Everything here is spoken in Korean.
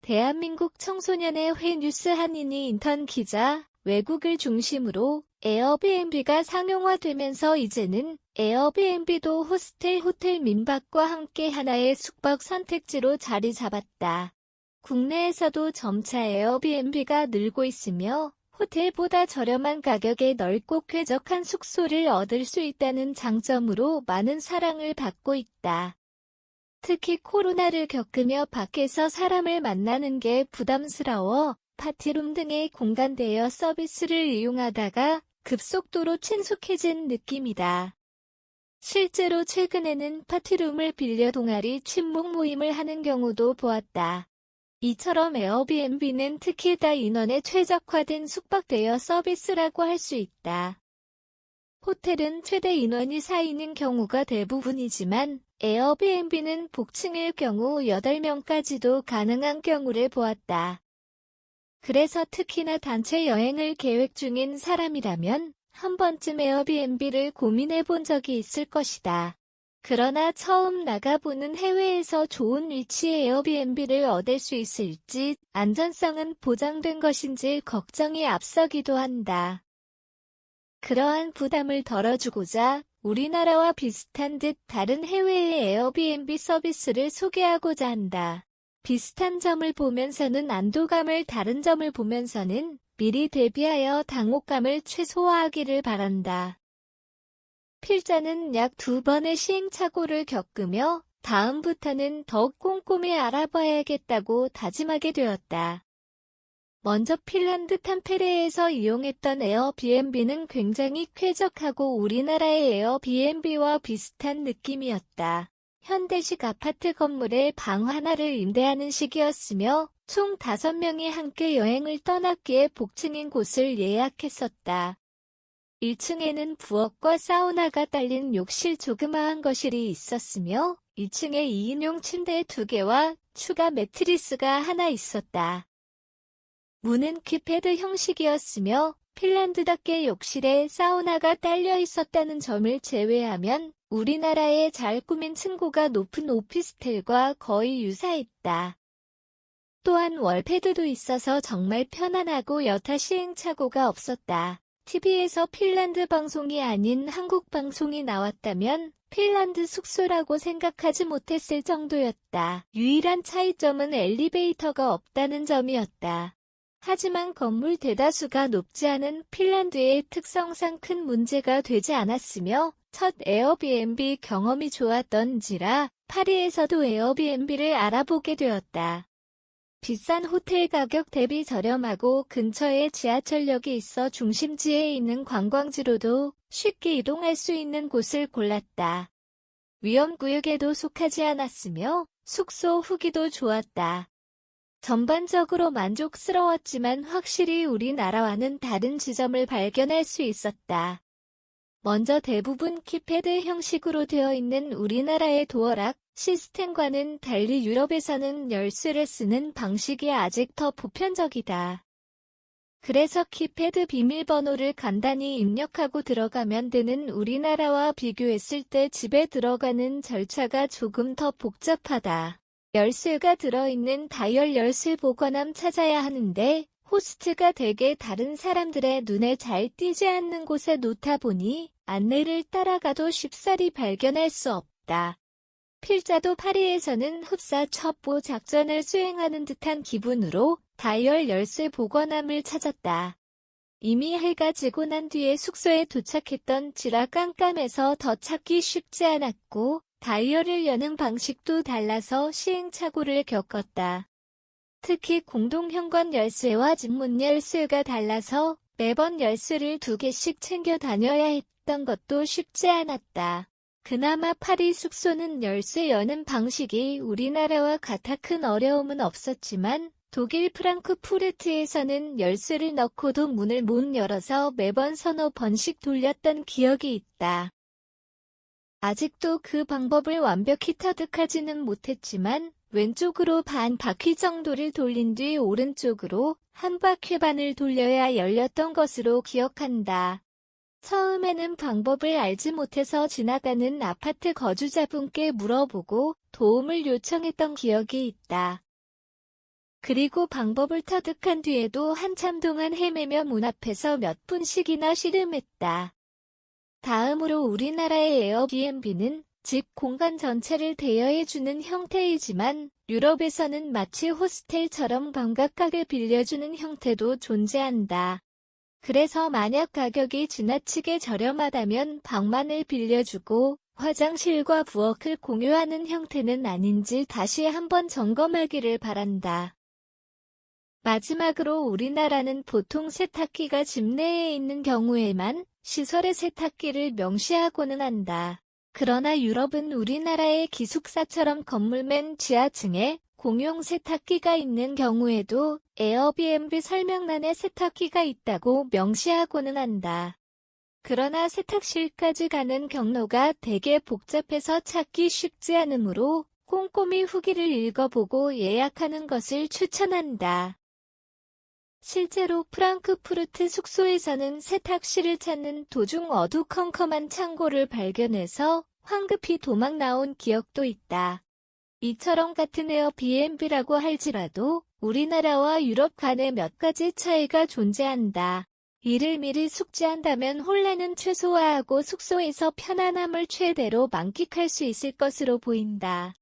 대한민국 청소년의 회 뉴스 한인이 인턴 기자, 외국을 중심으로 에어비앤비가 상용화되면서 이제는 에어비앤비도 호텔 민박과 함께 하나의 숙박 선택지로 자리 잡았다. 국내에서도 점차 에어비앤비가 늘고 있으며 호텔보다 저렴한 가격에 넓고 쾌적한 숙소를 얻을 수 있다는 장점으로 많은 사랑을 받고 있다. 특히 코로나를 겪으며 밖에서 사람을 만나는 게 부담스러워 파티룸 등의 공간 대여 서비스를 이용하다가 급속도로 친숙해진 느낌이다. 실제로 최근에는 파티룸을 빌려 동아리 친목 모임을 하는 경우도 보았다. 이처럼 에어비앤비는 특히 다 인원에 최적화된 숙박 대여 서비스라고 할 수 있다. 호텔은 최대 인원이 4인인 경우가 대부분이지만 에어비앤비는 복층일 경우 8명까지도 가능한 경우를 보았다. 그래서 특히나 단체 여행을 계획 중인 사람이라면 한 번쯤 에어비앤비를 고민해 본 적이 있을 것이다. 그러나 처음 나가보는 해외에서 좋은 위치의 에어비앤비를 얻을 수 있을지, 안전성은 보장된 것인지 걱정이 앞서기도 한다. 그러한 부담을 덜어주고자 우리나라와 비슷한 듯 다른 해외의 에어비앤비 서비스를 소개하고자 한다. 비슷한 점을 보면서는 안도감을, 다른 점을 보면서는 미리 대비하여 당혹감을 최소화하기를 바란다. 필자는 약 2번의 시행착오를 겪으며 다음부터는 더욱 꼼꼼히 알아봐야겠다고 다짐하게 되었다. 먼저 핀란드 탐페레에서 이용했던 에어비앤비는 굉장히 쾌적하고 우리나라의 에어비앤비와 비슷한 느낌이었다. 현대식 아파트 건물에 방 하나를 임대하는 식이었으며 총 5명이 함께 여행을 떠났기에 복층인 곳을 예약했었다. 1층에는 부엌과 사우나가 딸린 욕실 조그마한 거실이 있었으며 2층에 2인용 침대 2개와 추가 매트리스가 하나 있었다. 문은 키패드 형식이었으며 핀란드답게 욕실에 사우나가 딸려 있었다는 점을 제외하면 우리나라의 잘 꾸민 층고가 높은 오피스텔과 거의 유사했다. 또한 월패드도 있어서 정말 편안하고 여타 시행착오가 없었다. TV에서 핀란드 방송이 아닌 한국 방송이 나왔다면 핀란드 숙소라고 생각하지 못했을 정도였다. 유일한 차이점은 엘리베이터가 없다는 점이었다. 하지만 건물 대다수가 높지 않은 핀란드의 특성상 큰 문제가 되지 않았으며 첫 에어비앤비 경험이 좋았던지라 파리에서도 에어비앤비를 알아보게 되었다. 비싼 호텔 가격 대비 저렴하고 근처에 지하철역이 있어 중심지에 있는 관광지로도 쉽게 이동할 수 있는 곳을 골랐다. 위험구역에도 속하지 않았으며 숙소 후기도 좋았다. 전반적으로 만족스러웠지만 확실히 우리나라와는 다른 지점을 발견할 수 있었다. 먼저 대부분 키패드 형식으로 되어 있는 우리나라의 도어락 시스템과는 달리 유럽에서는 열쇠를 쓰는 방식이 아직 더 보편적이다. 그래서 키패드 비밀번호를 간단히 입력하고 들어가면 되는 우리나라와 비교했을 때 집에 들어가는 절차가 조금 더 복잡하다. 열쇠가 들어있는 다이얼 열쇠 보관함 찾아야 하는데 호스트가 대개 다른 사람들의 눈에 잘 띄지 않는 곳에 놓다 보니 안내를 따라가도 쉽사리 발견할 수 없다. 필자도 파리에서는 흡사 첩보 작전을 수행하는 듯한 기분으로 다이얼 열쇠 보관함을 찾았다. 이미 해가 지고 난 뒤에 숙소에 도착했던지라 깜깜해서 더 찾기 쉽지 않았고 다이얼을 여는 방식도 달라서 시행착오를 겪었다. 특히 공동 현관 열쇠와 집문 열쇠가 달라서 매번 열쇠를 2개씩 챙겨 다녀야 했던 것도 쉽지 않았다. 그나마 파리 숙소는 열쇠 여는 방식이 우리나라와 같아 큰 어려움은 없었지만 독일 프랑크푸르트에서는 열쇠를 넣고도 문을 못 열어서 매번 서너 번씩 돌렸던 기억이 있다. 아직도 그 방법을 완벽히 터득하지는 못했지만 왼쪽으로 반 바퀴 정도를 돌린 뒤 오른쪽으로 한 바퀴 반을 돌려야 열렸던 것으로 기억한다. 처음에는 방법을 알지 못해서 지나가는 아파트 거주자분께 물어보고 도움을 요청했던 기억이 있다. 그리고 방법을 터득한 뒤에도 한참 동안 헤매며 문 앞에서 몇 분씩이나 씨름했다. 다음으로 우리나라의 에어비앤비는 집 공간 전체를 대여해주는 형태이지만 유럽에서는 마치 호스텔처럼 방각하게 빌려주는 형태도 존재한다. 그래서 만약 가격이 지나치게 저렴하다면 방만을 빌려주고 화장실과 부엌을 공유하는 형태는 아닌지 다시 한번 점검하기를 바란다. 마지막으로 우리나라는 보통 세탁기가 집 내에 있는 경우에만 시설의 세탁기를 명시하고는 한다. 그러나 유럽은 우리나라의 기숙사처럼 건물 맨 지하층에 공용 세탁기가 있는 경우에도 에어비앤비 설명란에 세탁기가 있다고 명시하고는 한다. 그러나 세탁실까지 가는 경로가 되게 복잡해서 찾기 쉽지 않으므로 꼼꼼히 후기를 읽어보고 예약하는 것을 추천한다. 실제로 프랑크푸르트 숙소에서는 세탁실을 찾는 도중 어두컴컴한 창고를 발견해서 황급히 도망 나온 기억도 있다. 이처럼 같은 에어비앤비라고 할지라도 우리나라와 유럽 간에 몇 가지 차이가 존재한다. 이를 미리 숙지한다면 혼란은 최소화하고 숙소에서 편안함을 최대로 만끽할 수 있을 것으로 보인다.